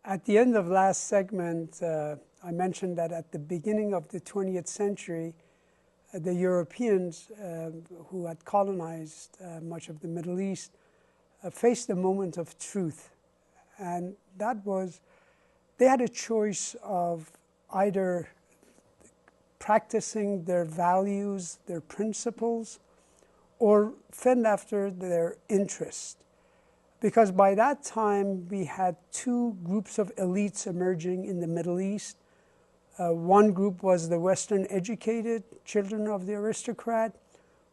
At the end of last segment, I mentioned that at the beginning of the 20th century, the Europeans who had colonized much of the Middle East faced a moment of truth. And that was, they had a choice of either practicing their values, their principles, or fend after their interest. Because by that time, we had two groups of elites emerging in the Middle East. One group was the Western educated children of the aristocrat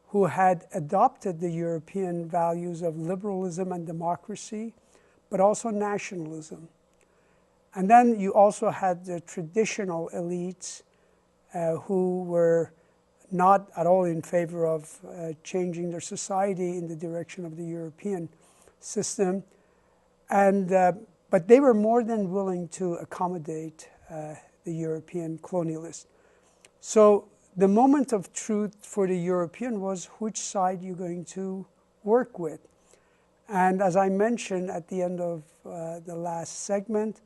who had adopted the European values of liberalism and democracy, but also nationalism. And then you also had the traditional elites who were not at all in favor of changing their society in the direction of the European system, and but they were more than willing to accommodate the European colonialists. So the moment of truth for the European was which side you're going to work with. And as I mentioned at the end of the last segment,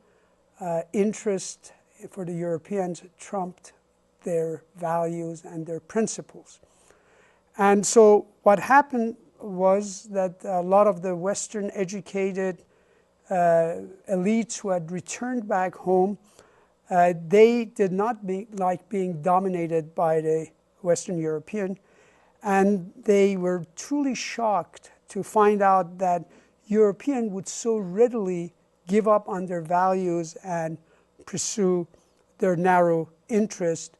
interest for the Europeans trumped their values and their principles. And so what happened was that a lot of the Western educated elites who had returned back home, they did not like being dominated by the Western European, and they were truly shocked to find out that Europeans would so readily give up on their values and pursue their narrow interest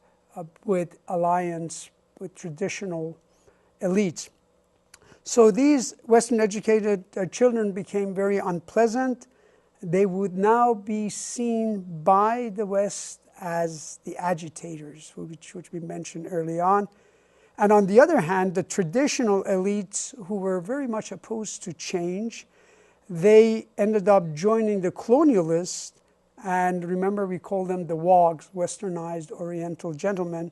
with alliance with traditional elites. So these Western educated children became very unpleasant. They would now be seen by the West as the agitators, which we mentioned early on. And on the other hand, the traditional elites who were very much opposed to change, they ended up joining the colonialists. And remember, we call them the WOGs, Westernized Oriental Gentlemen,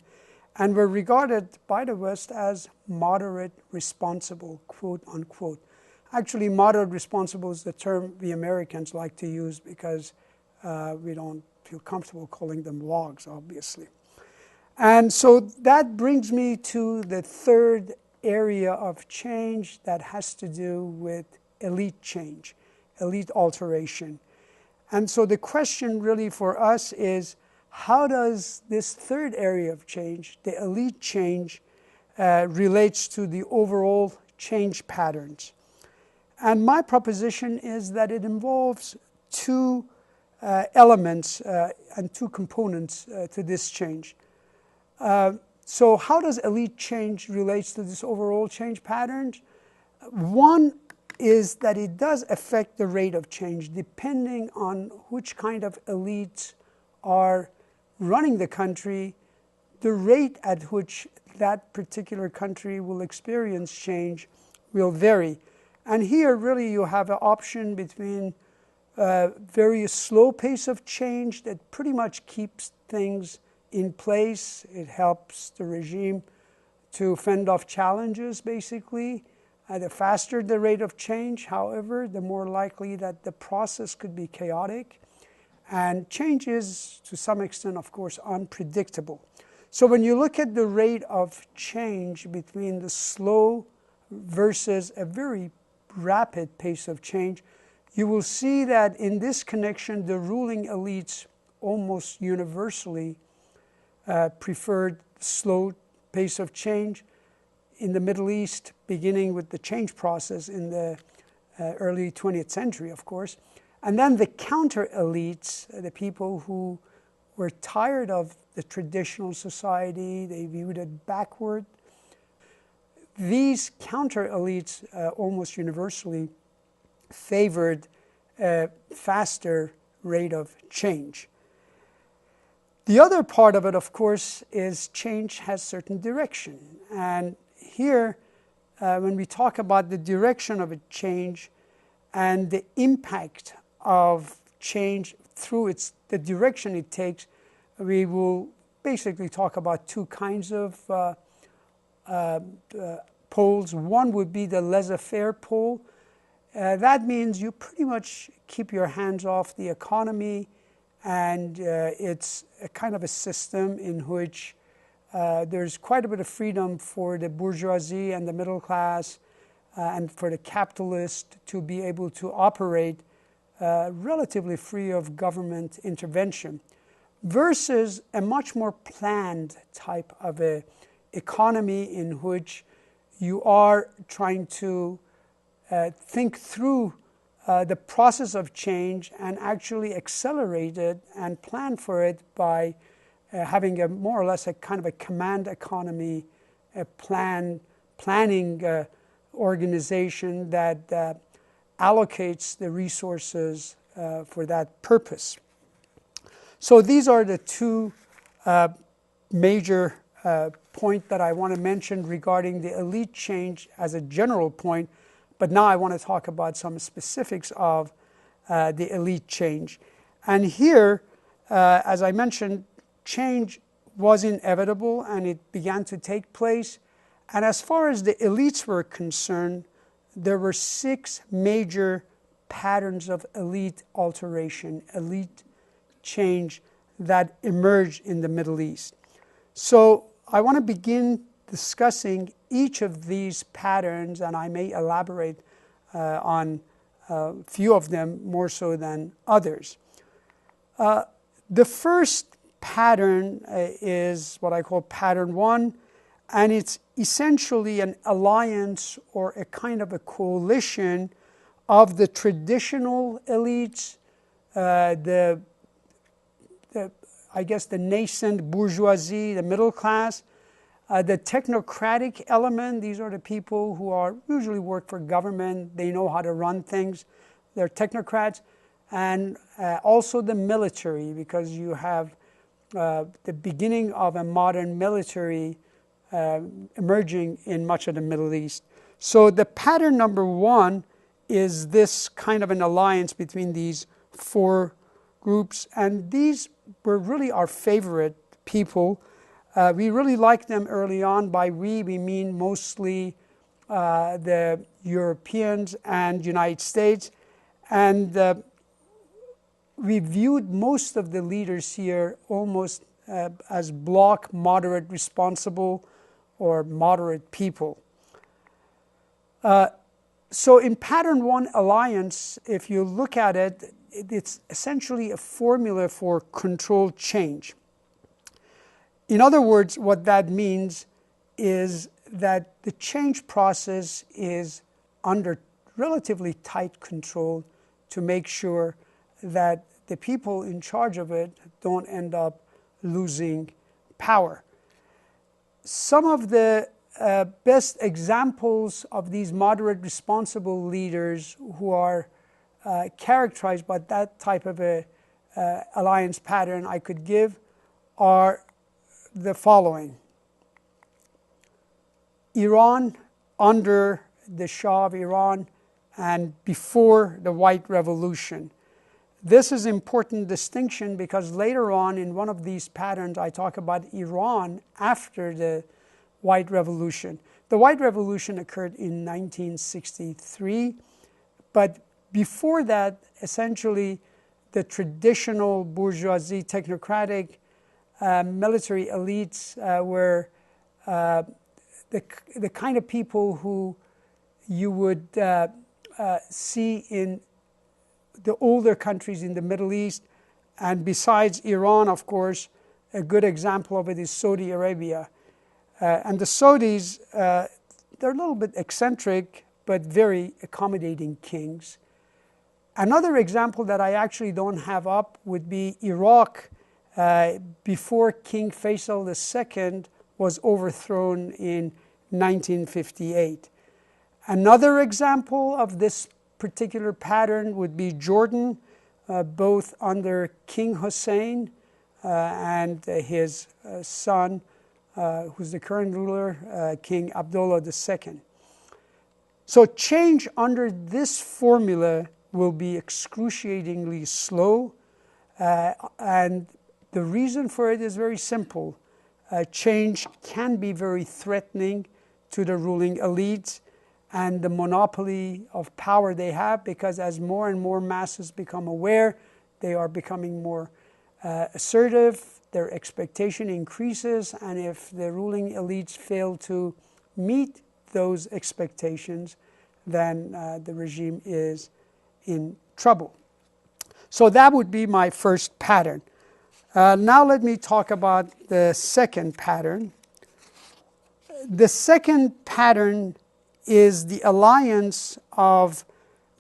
and were regarded by the West as moderate responsible, quote unquote. Actually, moderate responsible is the term we Americans like to use because we don't feel comfortable calling them WOGs, obviously. And so that brings me to the third area of change that has to do with elite change, elite alteration. And so the question really for us is, how does this third area of change, the elite change, relates to the overall change patterns? And my proposition is that it involves two elements and two components to this change. So how does elite change relate to this overall change pattern? One is that it does affect the rate of change depending on which kind of elites are running the country. The rate at which that particular country will experience change will vary. And here really you have an option between very slow pace of change that pretty much keeps things in place. It helps the regime to fend off challenges, basically. The faster the rate of change, however, the more likely that the process could be chaotic. And change is, to some extent, of course, unpredictable. So when you look at the rate of change between the slow versus a very rapid pace of change, you will see that in this connection, the ruling elites almost universally preferred slow pace of change in the Middle East, beginning with the change process in the early 20th century, of course. And then the counter-elites, the people who were tired of the traditional society, they viewed it backward. These counter-elites almost universally favored a faster rate of change. The other part of it, of course, is change has certain direction. And here, when we talk about the direction of a change and the impact of change through the direction it takes, we will basically talk about two kinds of poles. One would be the laissez-faire pole. That means you pretty much keep your hands off the economy, and it's a kind of a system in which there's quite a bit of freedom for the bourgeoisie and the middle class and for the capitalist to be able to operate relatively free of government intervention, versus a much more planned type of a economy in which you are trying to think through the process of change and actually accelerate it and plan for it by having a more or less a kind of a command economy, a planning organization that allocates the resources for that purpose. So these are the two major points that I want to mention regarding the elite change as a general point, but now I want to talk about some specifics of the elite change. And here, as I mentioned, change was inevitable and it began to take place. And as far as the elites were concerned, there were 6 major patterns of elite alteration, elite change that emerged in the Middle East. So I want to begin discussing each of these patterns, and I may elaborate on a few of them more so than others. The first pattern is what I call pattern 1, and it's essentially an alliance or a kind of a coalition of the traditional elites, I guess the nascent bourgeoisie, the middle class, the technocratic element. These are the people who are usually work for government. They know how to run things. They're technocrats. And also the military, because you have the beginning of a modern military emerging in much of the Middle East. So the pattern number 1 is this kind of an alliance between these 4 groups, and these were really our favorite people. We really liked them early on. By we mean mostly the Europeans and United States, and we viewed most of the leaders here almost as bloc, moderate, responsible, or moderate people. So in pattern 1 alliance, if you look at it, it's essentially a formula for controlled change. In other words, what that means is that the change process is under relatively tight control to make sure that the people in charge of it don't end up losing power. Some of the best examples of these moderate, responsible leaders who are characterized by that type of a alliance pattern I could give are the following. Iran under the Shah of Iran and before the White Revolution. This is an important distinction because later on in one of these patterns I talk about Iran after the White Revolution. The White Revolution occurred in 1963, but before that, essentially, the traditional bourgeoisie, technocratic, military elites were the kind of people who you would see in the older countries in the Middle East. And besides Iran, of course, a good example of it is Saudi Arabia. And the Saudis, they're a little bit eccentric, but very accommodating kings. Another example that I actually don't have up would be Iraq before King Faisal II was overthrown in 1958. Another example of this particular pattern would be Jordan, both under King Hussein and his son, who's the current ruler, King Abdullah II. So change under this formula will be excruciatingly slow, and the reason for it is very simple. Change can be very threatening to the ruling elites, and the monopoly of power they have, because as more and more masses become aware, they are becoming more assertive, their expectation increases, and if the ruling elites fail to meet those expectations, then the regime is in trouble. So that would be my first pattern. Now let me talk about the second pattern. The second pattern is the alliance of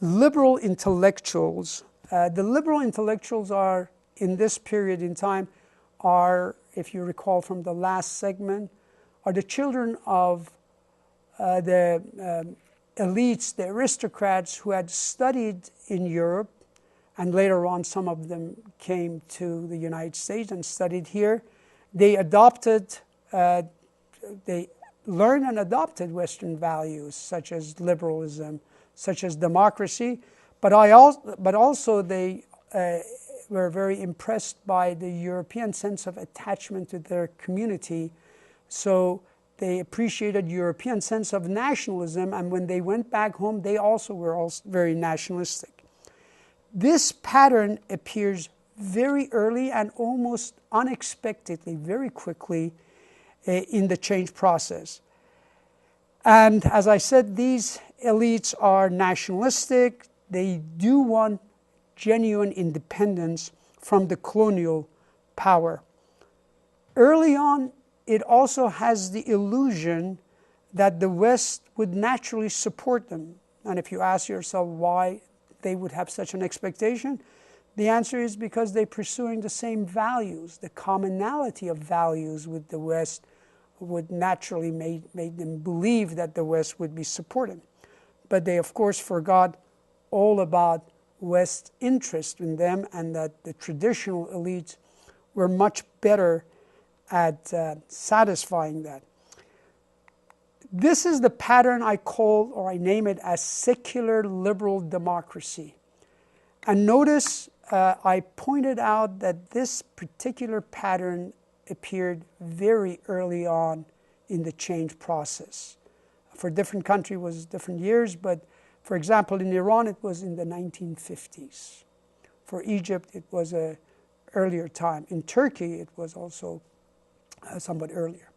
liberal intellectuals. The liberal intellectuals are, in this period in time, are, if you recall from the last segment, are the children of the elites, the aristocrats who had studied in Europe, and later on some of them came to the United States and studied here. They adopted, they learned and adopted Western values such as liberalism, such as democracy, but also they were very impressed by the European sense of attachment to their community. So they appreciated European sense of nationalism, and when they went back home, they also were very nationalistic. This pattern appears very early and almost unexpectedly, very quickly in the change process. And as I said, these elites are nationalistic. They do want genuine independence from the colonial power. Early on, it also has the illusion that the West would naturally support them. And if you ask yourself why they would have such an expectation, the answer is because they're pursuing the same values. The commonality of values with the West would naturally make them believe that the West would be supportive. But they, of course, forgot all about West's interest in them, and that the traditional elites were much better at satisfying that. This is the pattern I call, or I name it as secular liberal democracy. And notice I pointed out that this particular pattern appeared very early on in the change process. For different countries it was different years, but for example in Iran it was in the 1950s. For Egypt it was an earlier time. In Turkey it was also somewhat earlier.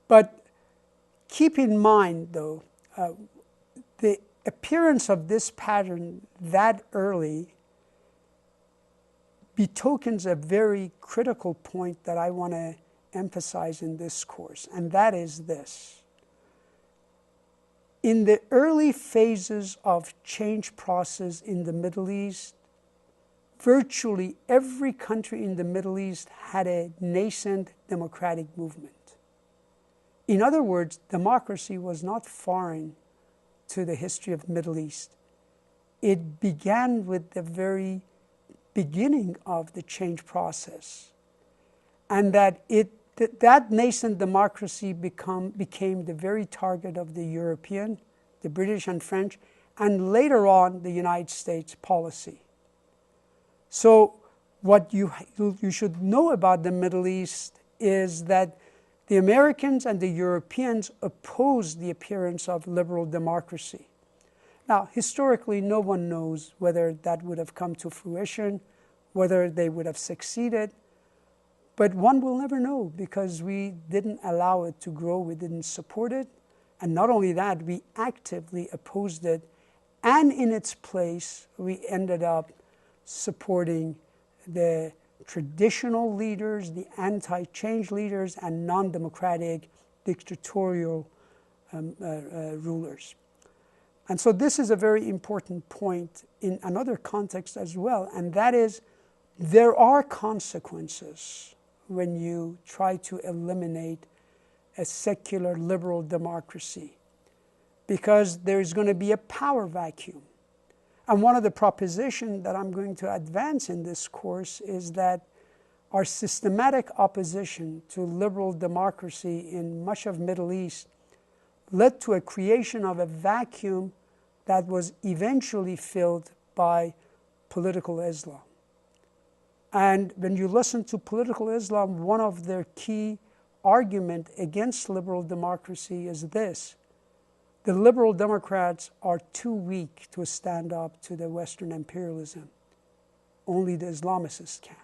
But keep in mind, though, the appearance of this pattern that early betokens a very critical point that I want to emphasize in this course, and that is this. In the early phases of change process in the Middle East, virtually every country in the Middle East had a nascent democratic movement. In other words, democracy was not foreign to the history of the Middle East. It began with the very beginning of the change process, and that nascent democracy became the very target of the European, the British and French, and later on the United States policy. So what you should know about the Middle East is that the Americans and the Europeans opposed the appearance of liberal democracy. Now, historically, no one knows whether that would have come to fruition, whether they would have succeeded, but one will never know because we didn't allow it to grow, we didn't support it, and not only that, we actively opposed it, and in its place, we ended up supporting the traditional leaders, the anti-change leaders, and non-democratic dictatorial rulers. And so this is a very important point in another context as well, and that is there are consequences when you try to eliminate a secular liberal democracy, because there is going to be a power vacuum. And one of the propositions that I'm going to advance in this course is that our systematic opposition to liberal democracy in much of Middle East led to a creation of a vacuum that was eventually filled by political Islam. And when you listen to political Islam, one of their key arguments against liberal democracy is this: the liberal Democrats are too weak to stand up to the Western imperialism. Only the Islamists can.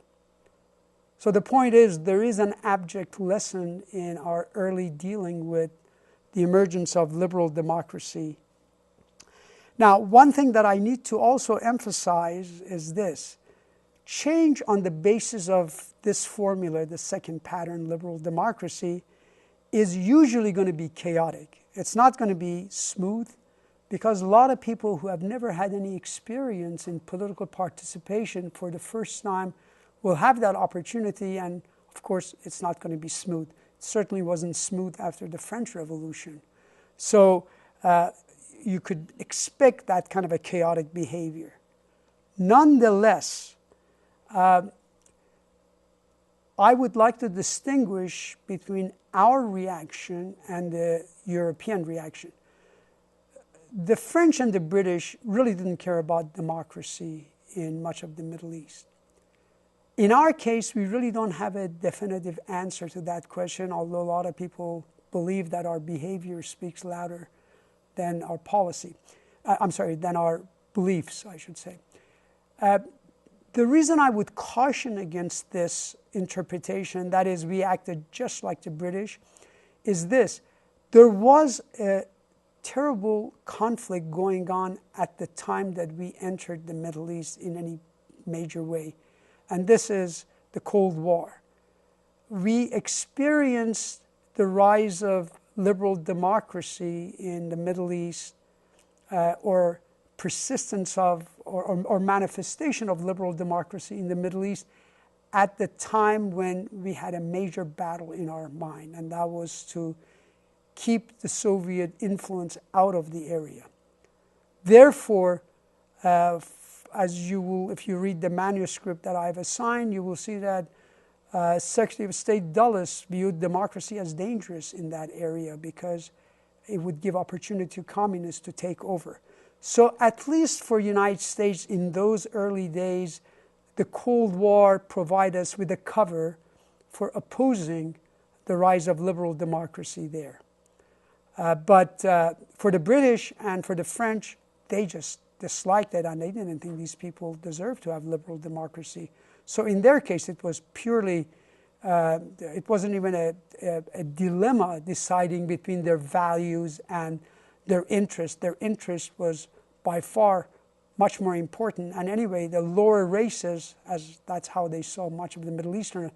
So the point is, there is an abject lesson in our early dealing with the emergence of liberal democracy. Now, one thing that I need to also emphasize is this. Change on the basis of this formula, the second pattern, liberal democracy, is usually going to be chaotic. It's not going to be smooth, because a lot of people who have never had any experience in political participation for the first time will have that opportunity, and of course it's not going to be smooth. It certainly wasn't smooth after the French Revolution. So you could expect that kind of a chaotic behavior. Nonetheless, I would like to distinguish between our reaction and the European reaction. The French and the British really didn't care about democracy in much of the Middle East. In our case, we really don't have a definitive answer to that question, although a lot of people believe that our behavior speaks louder than our policy. Than our beliefs, I should say. The reason I would caution against this interpretation, that is, we acted just like the British, is this. There was a terrible conflict going on at the time that we entered the Middle East in any major way, and this is the Cold War. We experienced the rise of liberal democracy in the Middle East, or persistence of or manifestation of liberal democracy in the Middle East at the time when we had a major battle in our mind, and that was to keep the Soviet influence out of the area. Therefore, as you will, if you read the manuscript that I've assigned, you will see that Secretary of State Dulles viewed democracy as dangerous in that area because it would give opportunity to communists to take over. So at least for the United States in those early days, the Cold War provided us with a cover for opposing the rise of liberal democracy there. But for the British and for the French, they just disliked it, and they didn't think these people deserved to have liberal democracy. So in their case, it was purely, it wasn't even a dilemma deciding between their values and their interest. Their interest was by far much more important. And anyway, the lower races, as that's how they saw much of the Middle Eastern,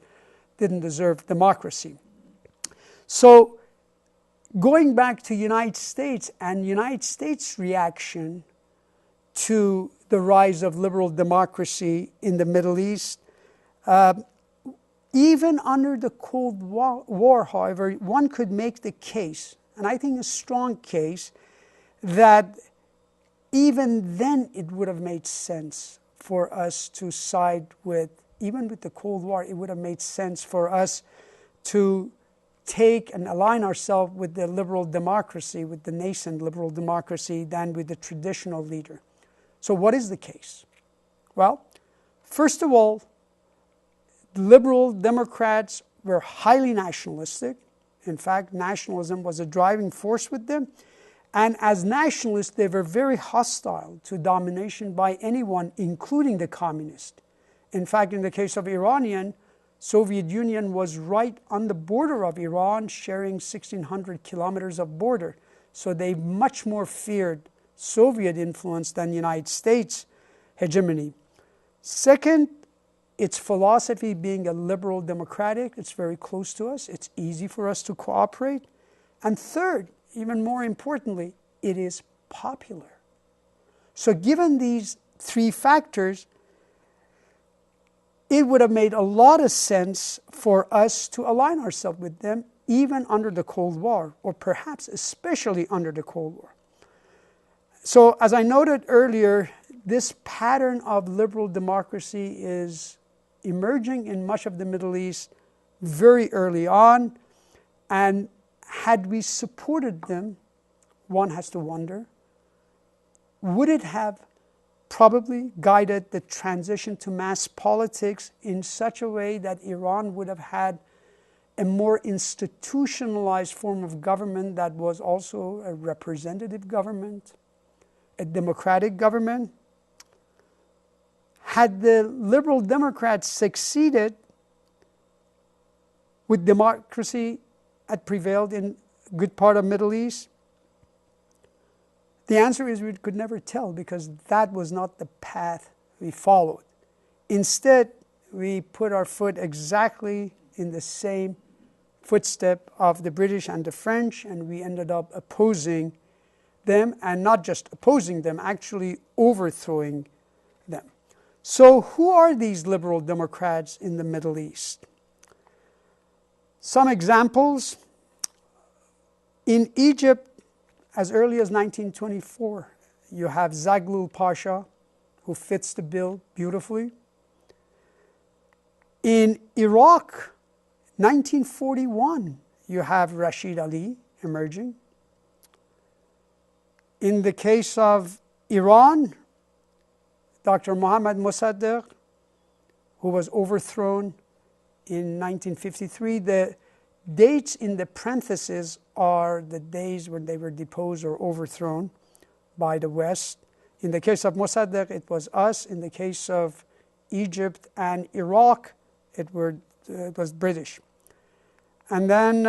didn't deserve democracy. So going back to United States and United States reaction to the rise of liberal democracy in the Middle East, even under the Cold War, however, one could make the case, and I think a strong case, that even then it would have made sense for us to side with, even with the Cold War, it would have made sense for us to take and align ourselves with the liberal democracy, with the nascent liberal democracy, than with the traditional leader. So what is the case? Well, first of all, liberal Democrats were highly nationalistic. In fact, nationalism was a driving force with them. And as nationalists, they were very hostile to domination by anyone, including the communists. In fact, in the case of Iranian, Soviet Union was right on the border of Iran, sharing 1,600 kilometers of border. So they much more feared Soviet influence than United States hegemony. Second, its philosophy being a liberal democratic, it's very close to us. It's easy for us to cooperate. And third, even more importantly, it is popular. So given these three factors, it would have made a lot of sense for us to align ourselves with them, even under the Cold War, or perhaps especially under the Cold War. So as I noted earlier, this pattern of liberal democracy is emerging in much of the Middle East very early on, and had we supported them, one has to wonder, would it have probably guided the transition to mass politics in such a way that Iran would have had a more institutionalized form of government that was also a representative government, a democratic government. Had the liberal Democrats succeeded, would democracy had prevailed in a good part of the Middle East? The answer is we could never tell, because that was not the path we followed. Instead, we put our foot exactly in the same footstep of the British and the French, and we ended up opposing them, and not just opposing them, actually overthrowing them. So who are these liberal Democrats in the Middle East? Some examples. In Egypt, as early as 1924, you have Zaghloul Pasha, who fits the bill beautifully. In Iraq, 1941, you have Rashid Ali emerging. In the case of Iran, Dr. Mohammad Mossadegh, who was overthrown in 1953. The dates in the parentheses are the days when they were deposed or overthrown by the West. In the case of Mossadegh, it was us. In the case of Egypt and Iraq, it was British. And then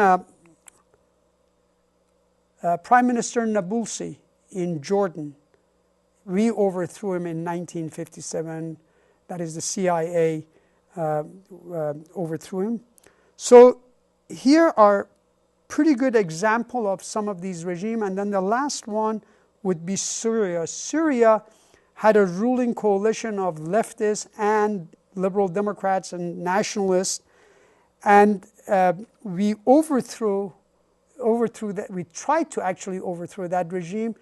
Prime Minister Nabulsi in Jordan, we overthrew him in 1957. That is, the CIA overthrew him. So here are pretty good example of some of these regimes. And then the last one would be Syria. Syria had a ruling coalition of leftists and liberal Democrats and nationalists, and we overthrew that. We tried to actually overthrow that regime.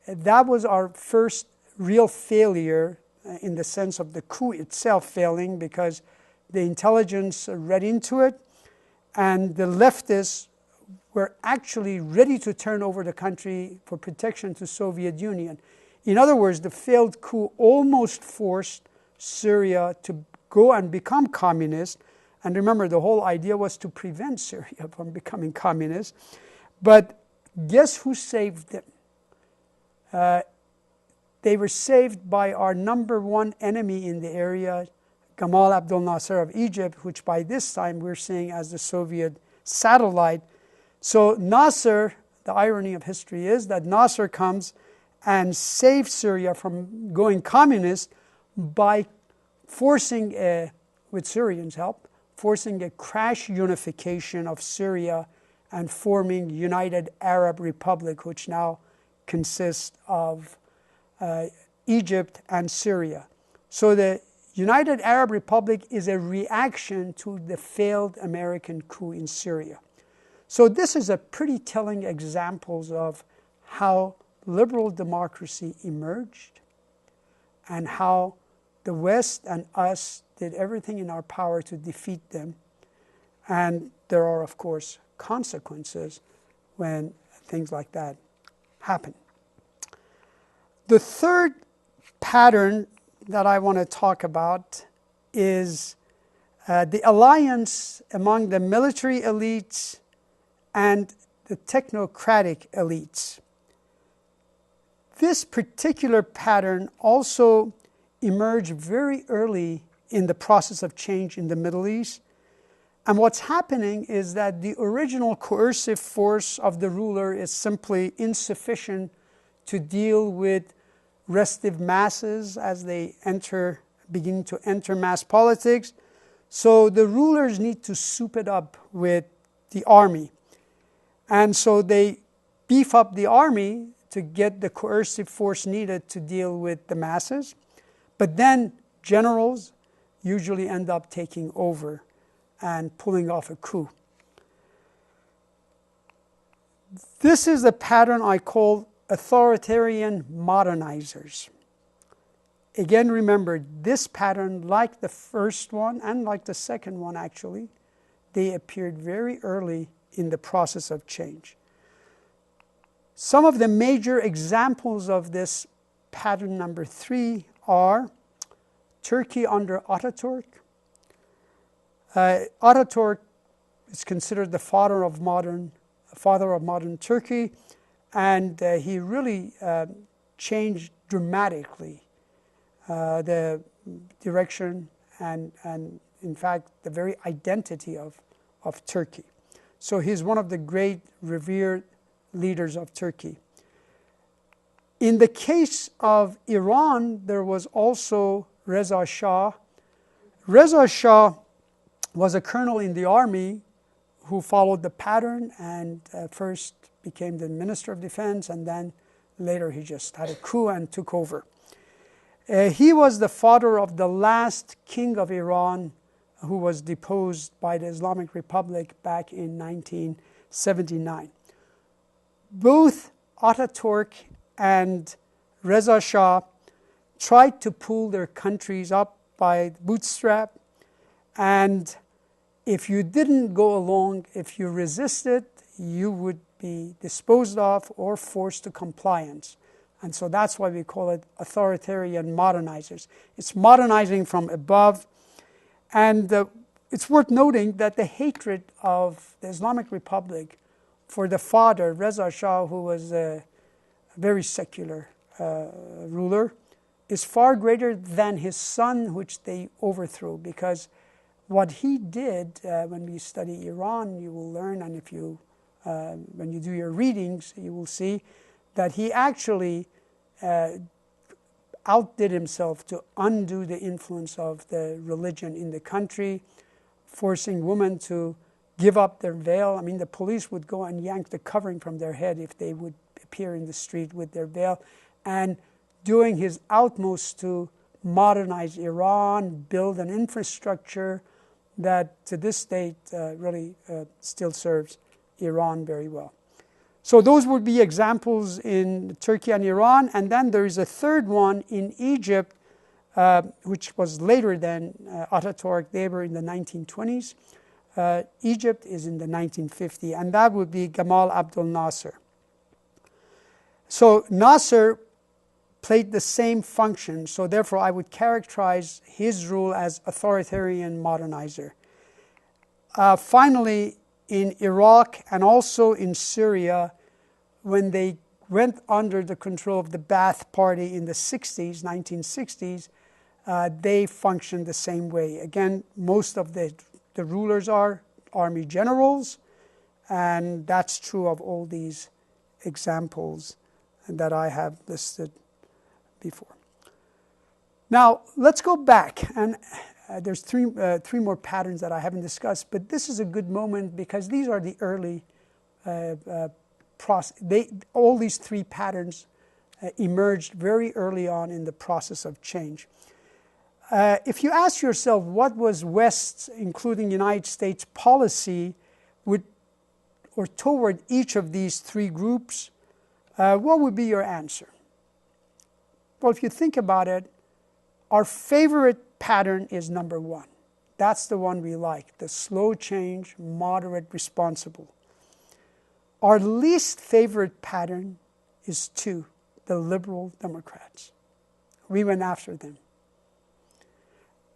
That was our first real failure in the sense of the coup itself failing, because the intelligence read into it, and the leftists were actually ready to turn over the country for protection to Soviet Union. In other words, the failed coup almost forced Syria to go and become communist. And remember, the whole idea was to prevent Syria from becoming communist. But guess who saved them? They were saved by our number one enemy in the area, Gamal Abdel Nasser of Egypt, which by this time we're seeing as the Soviet satellite. So Nasser, the irony of history is that Nasser comes and saves Syria from going communist by forcing, with Syrians' help, forcing a crash unification of Syria and forming United Arab Republic, which now consists of Egypt and Syria. So the United Arab Republic is a reaction to the failed American coup in Syria. So this is a pretty telling examples of how liberal democracy emerged and how the West and us did everything in our power to defeat them. And there are, of course, consequences when things like that happen. The third pattern that I want to talk about is the alliance among the military elites and the technocratic elites. This particular pattern also emerged very early in the process of change in the Middle East. And what's happening is that the original coercive force of the ruler is simply insufficient to deal with restive masses as they begin to enter mass politics. So the rulers need to soup it up with the army. And so they beef up the army to get the coercive force needed to deal with the masses. But then generals usually end up taking over and pulling off a coup. This is the pattern I call authoritarian modernizers. Again, remember, this pattern, like the first one and like the second one actually, they appeared very early in the process of change. Some of the major examples of this pattern number 3 are Turkey under Ataturk. Ataturk is considered the father of modern Turkey, and he really changed dramatically the direction and in fact the very identity of Turkey. So he's one of the great revered leaders of Turkey. In the case of Iran, there was also Reza Shah. Reza Shah was a colonel in the army who followed the pattern and first became the Minister of Defense, and then later he just had a coup and took over. He was the father of the last king of Iran who was deposed by the Islamic Republic back in 1979. Both Ataturk and Reza Shah tried to pull their countries up by the bootstrap, and if you didn't go along, if you resisted, you would be disposed of or forced to compliance. And so that's why we call it authoritarian modernizers. It's modernizing from above. And it's worth noting that the hatred of the Islamic Republic for the father, Reza Shah, who was a very secular ruler, is far greater than his son, which they overthrew. Because what he did, when we study Iran, you will learn, and if you, when you do your readings, you will see that he actually outdid himself to undo the influence of the religion in the country, forcing women to give up their veil. I mean, the police would go and yank the covering from their head if they would appear in the street with their veil, and doing his utmost to modernize Iran, build an infrastructure that to this date really still serves Iran very well. So those would be examples in Turkey and Iran. And then there is a third one in Egypt, which was later than Ataturk. They were in the 1920s. Egypt is in the 1950s, and that would be Gamal Abdel Nasser. So Nasser played the same function, so therefore I would characterize his rule as authoritarian modernizer. Finally, in Iraq and also in Syria, when they went under the control of the Ba'ath Party in the 60s, 1960s, they functioned the same way. Again, most of the rulers are army generals, and that's true of all these examples that I have listed before. Now, let's go back, and there's three more patterns that I haven't discussed, but this is a good moment because these are the early all these three patterns emerged very early on in the process of change. If you ask yourself what was West's, including United States, policy toward each of these three groups, what would be your answer? Well, if you think about it, our favorite pattern is number one. That's the one we like, the slow change, moderate, responsible. Our least favorite pattern is two, the liberal Democrats. We went after them.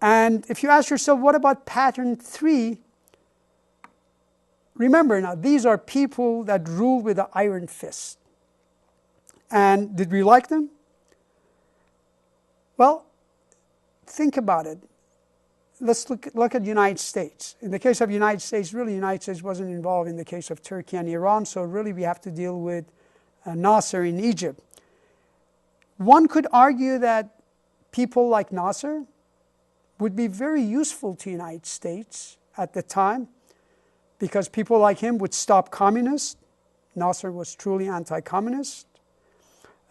And if you ask yourself, what about pattern three? Remember now, these are people that rule with an iron fist. And did we like them? Well, think about it. Let's look at the United States. In the case of the United States, really the United States wasn't involved in the case of Turkey and Iran, so really we have to deal with Nasser in Egypt. One could argue that people like Nasser would be very useful to the United States at the time because people like him would stop communists. Nasser was truly anti-communist.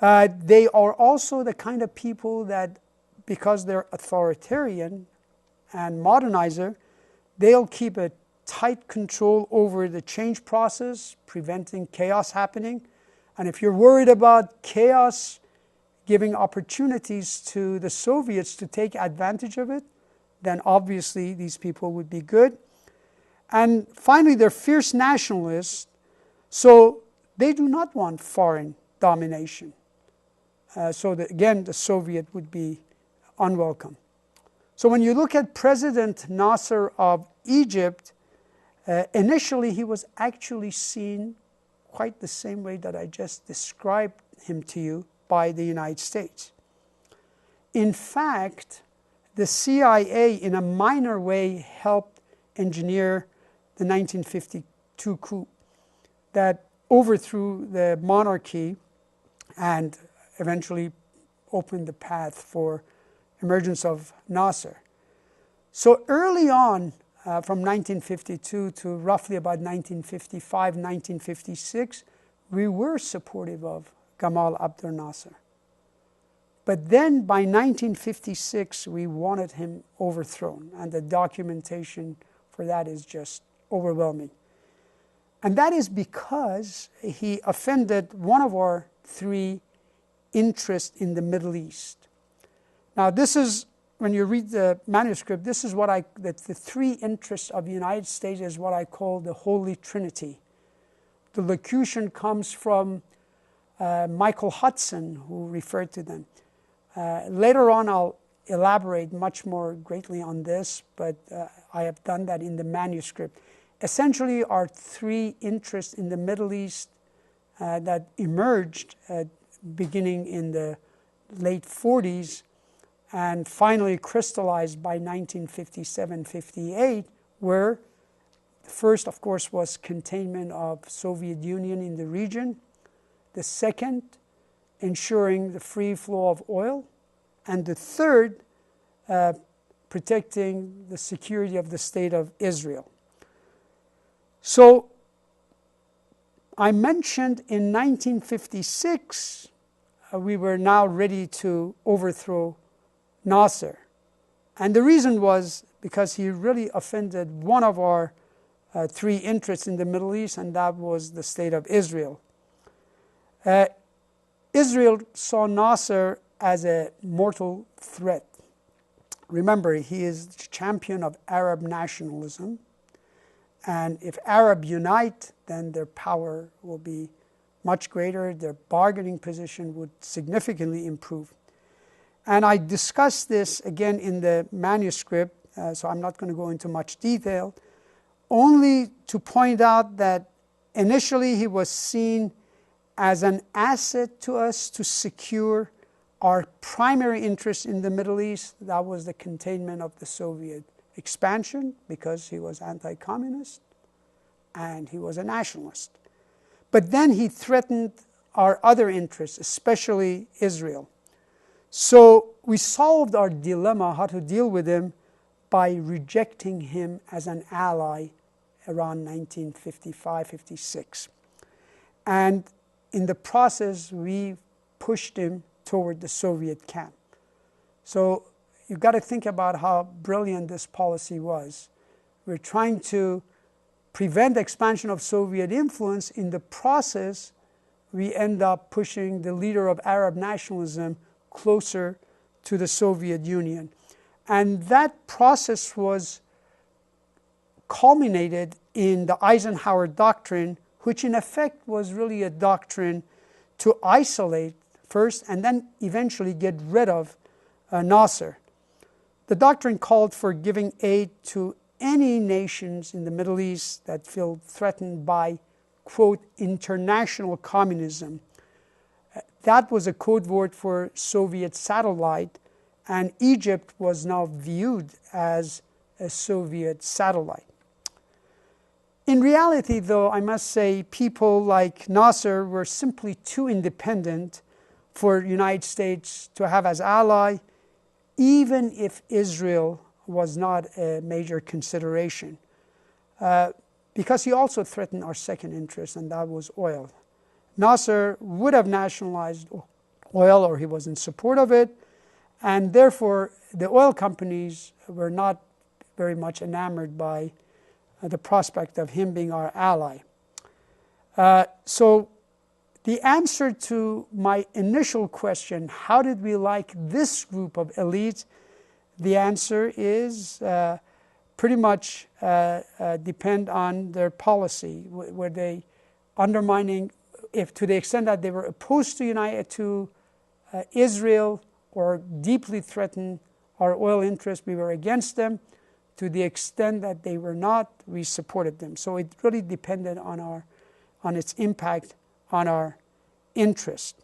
They are also the kind of people that, because they're authoritarian and modernizer, they'll keep a tight control over the change process, preventing chaos happening. And if you're worried about chaos giving opportunities to the Soviets to take advantage of it, then obviously these people would be good. And finally, they're fierce nationalists, so they do not want foreign domination. So again, the Soviet would be unwelcome. So when you look at President Nasser of Egypt, Initially, he was actually seen quite the same way that I just described him to you by the United States. In fact, the CIA, in a minor way, helped engineer the 1952 coup that overthrew the monarchy and eventually opened the path for emergence of Nasser. So early on, from 1952 to roughly about 1955, 1956, we were supportive of Gamal Abdel Nasser. But then by 1956, we wanted him overthrown, and the documentation for that is just overwhelming. And that is because he offended one of our three interests in the Middle East. Now, this is, when you read the manuscript, this is what the three interests of the United States is what I call the Holy Trinity. The locution comes from Michael Hudson, who referred to them. Later on, I'll elaborate much more greatly on this, but I have done that in the manuscript. Essentially, our three interests in the Middle East that emerged beginning in the late 40s and finally crystallized by 1957-58 were, the first, of course, was containment of Soviet Union in the region. The second, ensuring the free flow of oil. And the third, protecting the security of the state of Israel. So I mentioned in 1956, we were now ready to overthrow Nasser. And the reason was because he really offended one of our three interests in the Middle East, and that was the state of Israel. Israel saw Nasser as a mortal threat. Remember, he is the champion of Arab nationalism. And if Arab unite, then their power will be much greater. Their bargaining position would significantly improve. And I discussed this again in the manuscript, so I'm not going to go into much detail, only to point out that initially he was seen as an asset to us to secure our primary interest in the Middle East. That was the containment of the Soviet expansion, because he was anti-communist and he was a nationalist. But then he threatened our other interests, especially Israel. So we solved our dilemma, how to deal with him, by rejecting him as an ally around 1955-56. And in the process, we pushed him toward the Soviet camp. So you've got to think about how brilliant this policy was. We're trying to prevent expansion of Soviet influence. In the process, we end up pushing the leader of Arab nationalism closer to the Soviet Union. And that process was culminated in the Eisenhower Doctrine, which in effect was really a doctrine to isolate first and then eventually get rid of Nasser. The doctrine called for giving aid to any nations in the Middle East that feel threatened by, quote, international communism. That was a code word for Soviet satellite, and Egypt was now viewed as a Soviet satellite. In reality, though, I must say, people like Nasser were simply too independent for the United States to have as ally, even if Israel was not a major consideration, because he also threatened our second interest, and that was oil. Nasser would have nationalized oil, or he was in support of it, and therefore the oil companies were not very much enamored by the prospect of him being our ally. So the answer to my initial question, how did we like this group of elites? The answer is pretty much depend on their policy. Were they undermining, if to the extent that they were opposed to Israel or deeply threatened our oil interests, we were against them. To the extent that they were not, we supported them. So it really depended on its impact on our interest.